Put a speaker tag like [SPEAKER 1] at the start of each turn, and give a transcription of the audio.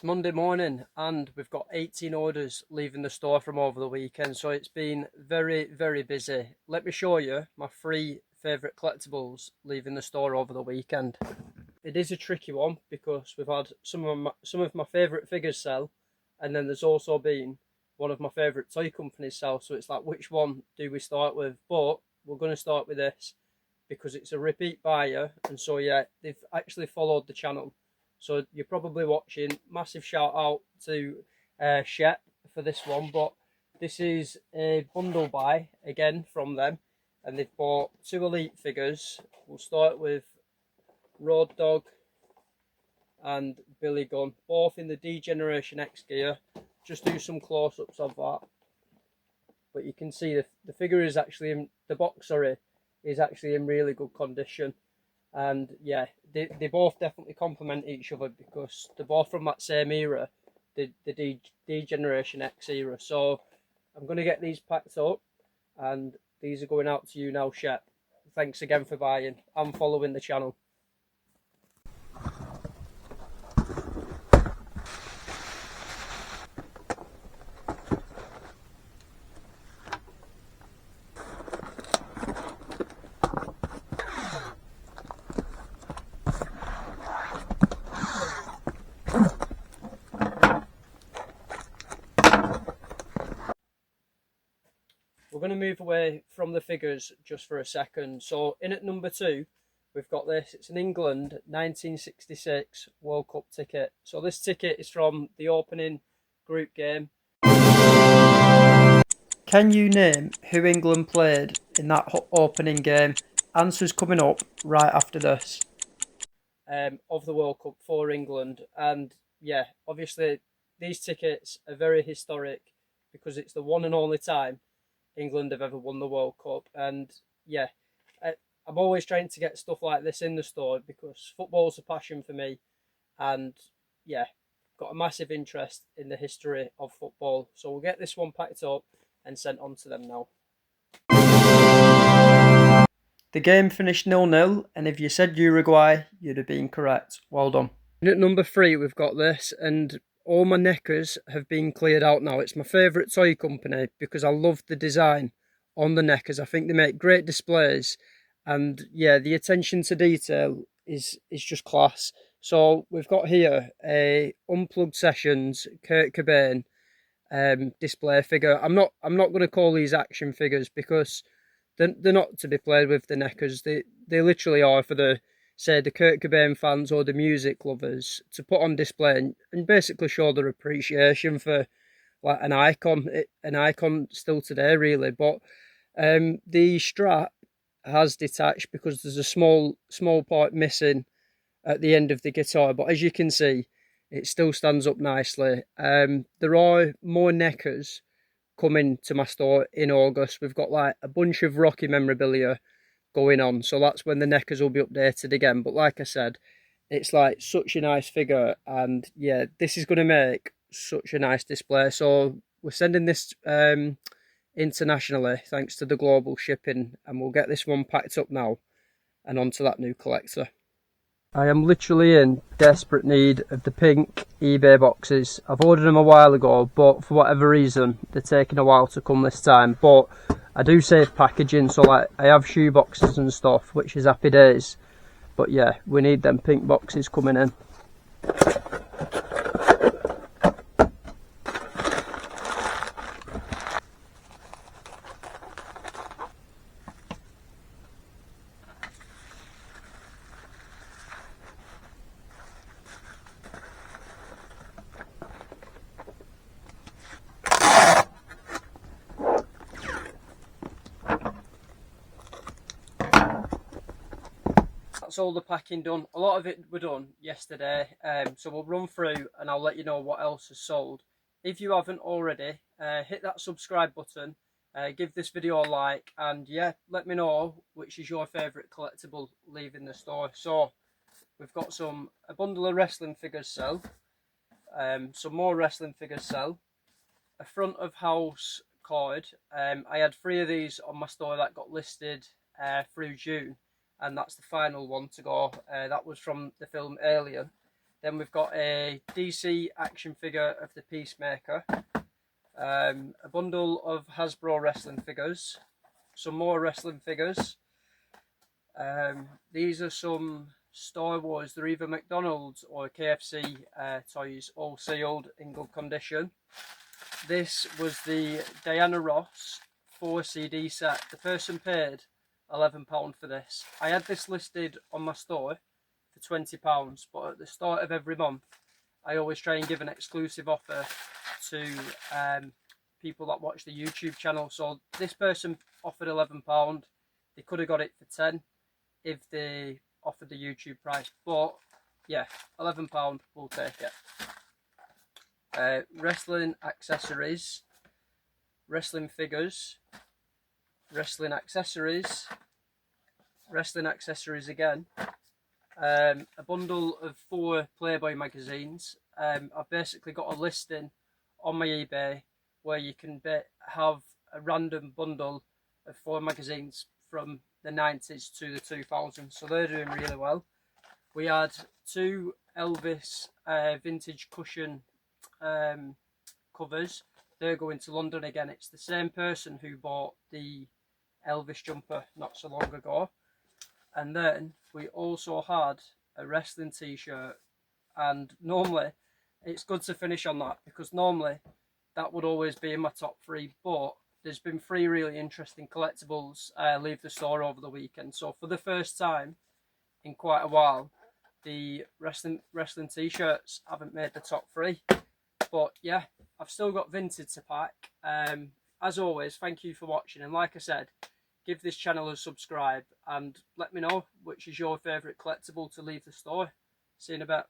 [SPEAKER 1] It's Monday morning and we've got 18 orders leaving the store from over the weekend, so it's been very busy. Let me show you my 3 favourite collectibles leaving the store over the weekend. It is a tricky one because we've had some of my favourite figures sell, and then there's also been one of my favourite toy companies sell, so it's like, which one do we start with? But we're going to start with this because it's a repeat buyer, and so yeah, they've actually followed the channel. So you're probably watching. Massive shout out to Shep for this one. But this is a bundle buy again from them, and they've bought 2 elite figures. We'll start with Road Dog and Billy Gunn, both in the D Generation X gear. Just do some close-ups of that. But you can see the figure is actually in the box. Sorry, is actually in really good condition. And yeah, they both definitely complement each other because they're both from that same era, the D Generation X era. So I'm going to get these packed up, and these are going out to you now, Shep. Thanks again for buying and following the channel. We're going to move away from the figures just for a second. So in at number 2, we've got this. It's an England 1966 World Cup ticket. So this ticket is from the opening group game. Can you name who England played in that opening game? Answers coming up right after this. Of the World Cup for England. And yeah, obviously these tickets are very historic because it's the one and only time England have ever won the World Cup. And yeah, I'm always trying to get stuff like this in the store because football's a passion for me. And yeah, got a massive interest in the history of football. So we'll get this one packed up and sent on to them now. The game finished 0-0, and if you said Uruguay, you'd have been correct. Well done. At number 3, we've got this, and all my neckers have been cleared out now. It's my favourite toy company because I love the design on the neckers. I think they make great displays, and yeah, the attention to detail is just class. So we've got here a Unplugged Sessions Kurt Cobain display figure. I'm not going to call these action figures because they're not to be played with, the neckers. They literally are for the Kurt Cobain fans or the music lovers to put on display and basically show their appreciation for like an icon still today, really. But the strap has detached because there's a small part missing at the end of the guitar. But as you can see, it still stands up nicely. There are more neckers coming to my store in August. We've got like a bunch of Rocky memorabilia going on, so that's when the neckers will be updated again. But like I said, it's like such a nice figure, and yeah, this is going to make such a nice display. So we're sending this internationally thanks to the global shipping, and we'll get this one packed up now and onto that new collector. I am literally in desperate need of the pink eBay boxes. I've ordered them a while ago, but for whatever reason, they're taking a while to come this time. But I do save packaging, so like I have shoe boxes and stuff, which is happy days. But yeah, we need them pink boxes coming in. That's all the packing done. A lot of it were done yesterday, so we'll run through and I'll let you know what else is sold. If you haven't already, hit that subscribe button, give this video a like, and yeah, let me know which is your favourite collectible leaving the store. So we've got a bundle of wrestling figures sell, some more wrestling figures sell, a front of house card. I had 3 of these on my store that got listed through June, and that's the final one to go. That was from the film Alien. Then we've got a DC action figure of the Peacemaker, a bundle of Hasbro wrestling figures, some more wrestling figures. These are some Star Wars, they're either McDonald's or KFC toys, all sealed in good condition. This was the Diana Ross 4 CD set. The person paid £11 for this. I had this listed on my store for £20, but at the start of every month I always try and give an exclusive offer to people that watch the YouTube channel. So this person offered £11. They could have got it for 10 if they offered the YouTube price, but yeah, £11, we'll take it. Wrestling accessories, wrestling figures, wrestling accessories, wrestling accessories again, a bundle of 4 Playboy magazines. I've basically got a listing on my eBay where you can have a random bundle of 4 magazines from the 90s to the 2000s, so they're doing really well. We had 2 Elvis vintage cushion covers. They're going to London again. It's the same person who bought the Elvis jumper not so long ago. And then we also had a wrestling t-shirt, and normally it's good to finish on that because normally that would always be in my top 3, but there's been 3 really interesting collectibles leave the store over the weekend. So for the first time in quite a while, the wrestling t-shirts haven't made the top 3. But yeah, I've still got vintage to pack. As always, thank you for watching, and like I said, give this channel a subscribe and let me know which is your favourite collectible to leave the store. See you in a bit.